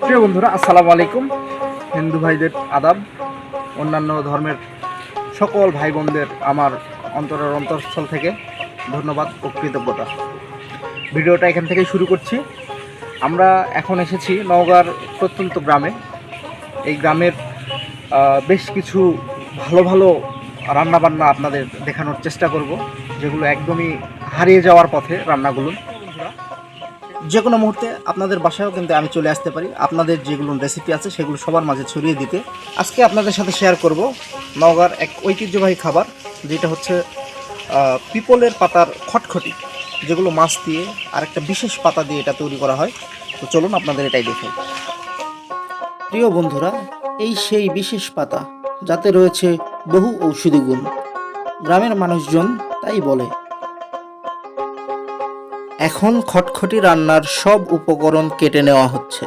প্রিয় বন্ধুরা, আসসালামু আলাইকুম। হিন্দু ভাইদের আদাব, অন্যান্য ধর্মের সকল ভাই বোনদের আমার অন্তরের অন্তঃস্থল থেকে ধন্যবাদ ও কৃতজ্ঞতা। ভিডিওটা এখান থেকেই শুরু করছি। আমরা এখন এসেছি নওগাঁর প্রত্যন্ত গ্রামে। এই গ্রামের বেশ কিছু ভালো ভালো রান্নাবান্না আপনাদের দেখানোর চেষ্টা করব, যেগুলো একদমই হারিয়ে যাওয়ার পথে রান্নাগুলো। যে কোনো মুহূর্তে আপনাদের বাসায়ও কিন্তু আমি চলে আসতে পারি, আপনাদের যেগুলো রেসিপি আছে সেগুলো সবার মাঝে ছড়িয়ে দিতে। আজকে আপনাদের সাথে শেয়ার করব নওগাঁর এক ঐতিহ্যবাহী খাবার, যেটা হচ্ছে পিপলের পাতার খটখটি, যেগুলো মাছ দিয়ে আর একটা বিশেষ পাতা দিয়ে এটা তৈরি করা হয়। তো চলুন আপনাদের এটাই দেখাই। প্রিয় বন্ধুরা, এই সেই বিশেষ পাতা যাতে রয়েছে বহু ঔষধি গুণ, গ্রামের মানুষজন তাই বলে। এখন খটখটি রান্নার সব উপকরণ কেটে নেওয়া হচ্ছে।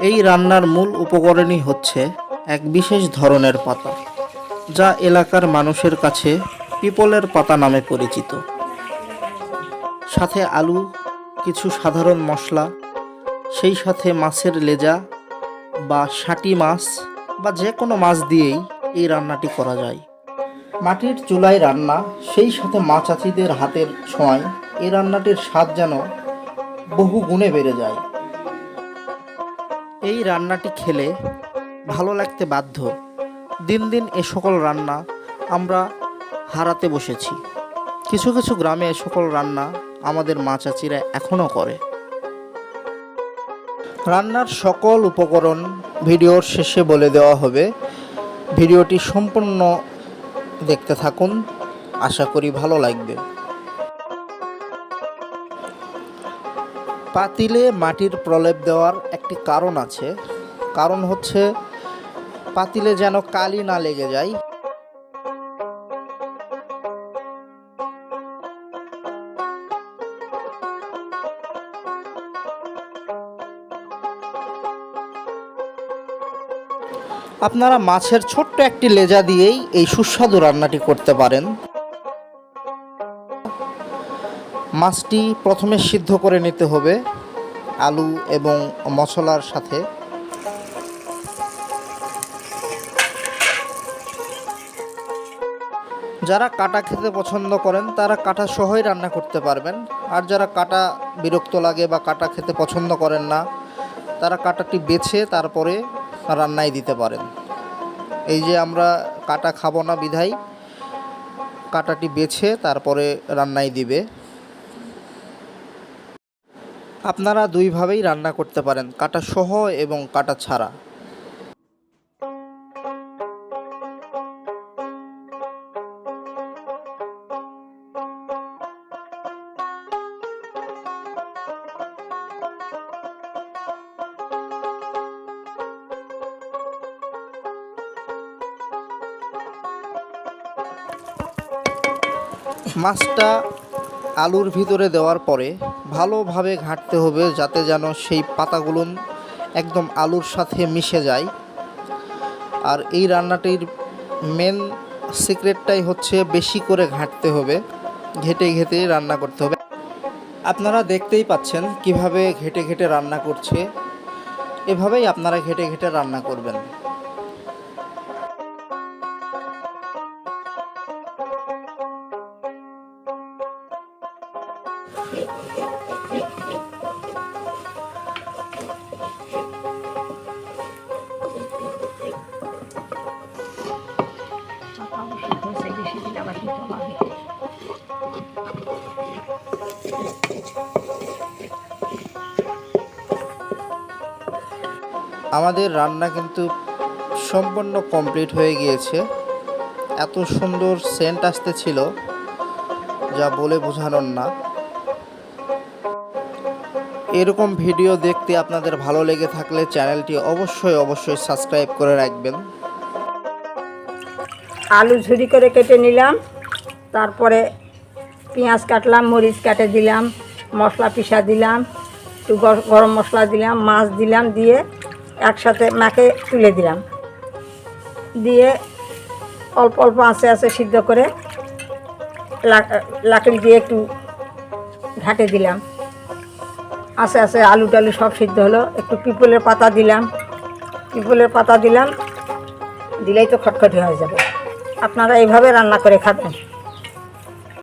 এই রান্নার মূল উপকরণই হচ্ছে এক বিশেষ ধরনের পাতা, যা এলাকার মানুষের কাছে পিপলের পাতা নামে পরিচিত। সাথে আলু, কিছু সাধারণ মশলা, সেই সাথে মাছের লেজা বা শাটি মাছ বা যে কোনো মাছ দিয়েই এই রান্নাটি করা যায়। মাটির চুলায় রান্না, সেই সাথে মা চাচিদের হাতের ছোঁয়ায় এই রান্নাটির স্বাদ যেন বহু গুণে বেড়ে যায়। এই রান্নাটি খেলে ভালো লাগতে বাধ্য। দিন দিন এ সকল রান্না আমরা হারাতে বসেছি। কিছু কিছু গ্রামে এ সকল রান্না আমাদের মা চাচিরা এখনও করে। রান্নার সকল উপকরণ ভিডিওর শেষে বলে দেওয়া হবে। ভিডিওটি সম্পূর্ণ দেখতে থাকুন, আশা করি ভালো লাগবে। পাতিলে মাটির প্রলেপ দেওয়ার একটি কারণ আছে। কারণ হচ্ছে পাতিলে যেন কালি না লেগে যায়। আপনারা মাছের ছোট্ট একটি লেজা দিয়েই এই সুস্বাদু রান্নাটি করতে পারেন। মাছটি প্রথমে সিদ্ধ করে নিতে হবে আলু এবং মশলার সাথে। যারা কাটা খেতে পছন্দ করেন তারা কাটা সহই রান্না করতে পারবেন, আর যারা কাটা বিরক্ত লাগে বা কাটা খেতে পছন্দ করেন না, তারা কাটাটি বেছে তারপরে রান্নায় দিতে পারেন। এই যে আমরা কাটা খাবো না বিধায় কাটাটি বেছে তারপরে রান্নায় দিবে। আপনারা দুইভাবেই রান্না করতে পারেন, কাটা সহ এবং কাটা ছাড়া। মাছটা আলুর ভিতরে দেওয়ার পরে ভালোভাবে ঘাঁটতে হবে, যাতে যেন সেই পাতাগুলো একদম আলুর সাথে মিশে যায়। আর এই রান্নাটির মেন সিক্রেটটাই হচ্ছে বেশি করে ঘাঁটতে হবে, ঘেটে ঘেটে রান্না করতে হবে। আপনারা দেখতেই পাচ্ছেন কিভাবে ঘেটে ঘেটে রান্না করছে। এভাবেই আপনারা ঘেটে ঘেটে রান্না করবেন। আমাদের রান্না কিন্তু সম্পূর্ণ কমপ্লিট হয়ে গিয়েছে। এত সুন্দর সেন্ট আসতেছিল যা বলে বোঝানোর না। এরকম ভিডিও দেখতে আপনাদের ভালো লেগে থাকলে চ্যানেলটি অবশ্যই সাবস্ক্রাইব করে রাখবেন। আলু ঝুরি করে কেটে নিলাম, তারপরে পেঁয়াজ কাটলাম, মরিচ কাটে দিলাম, মশলা পিষা দিলাম, একটু গরম মশলা দিলাম, মাছ দিলাম, দিয়ে একসাথে মাখে তুলে দিলাম। দিয়ে অল্প অল্প আস্তে আস্তে সিদ্ধ করে লাকড়ি দিয়ে একটু ঘাটে দিলাম। আস্তে আস্তে আলু টালু সব সিদ্ধ হলো, একটু পিপলের পাতা দিলাম, দিলেই তো খটখটি হয়ে যাবে। আপনারা এইভাবে রান্না করে খাবেন।